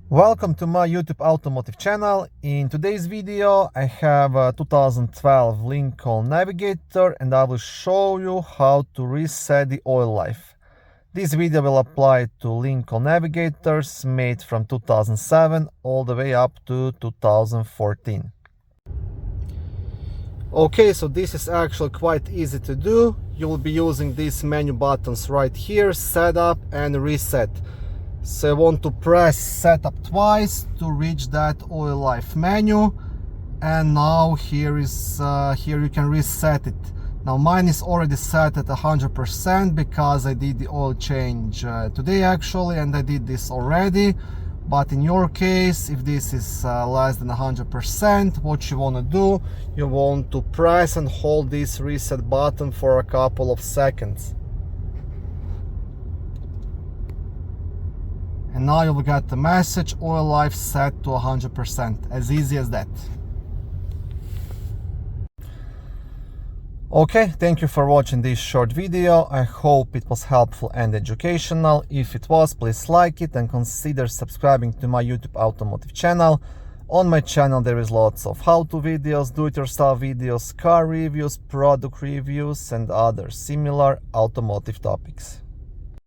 Welcome to my YouTube automotive channel. In today's video I have a 2012 Lincoln Navigator and I will show you how to reset the oil life. This video will apply to Lincoln Navigators made from 2007 all the way up to 2014. Okay, so this is actually quite easy to do. You will be using these menu buttons right here, setup and reset. So I want to press setup twice to reach that oil life menu, and now here you can reset it. Now mine is already set at 100% because I did the oil change today actually, and I did this already. But in your case, if this is less than 100%, what you want to do, you want to press and hold this reset button for a couple of seconds. And now you'll get the message, oil life set to 100%, as easy as that. Okay, thank you for watching this short video. I hope it was helpful and educational. If it was, please like it and consider subscribing to my YouTube automotive channel. On my channel there is lots of how-to videos, do-it-yourself videos, car reviews, product reviews and other similar automotive topics.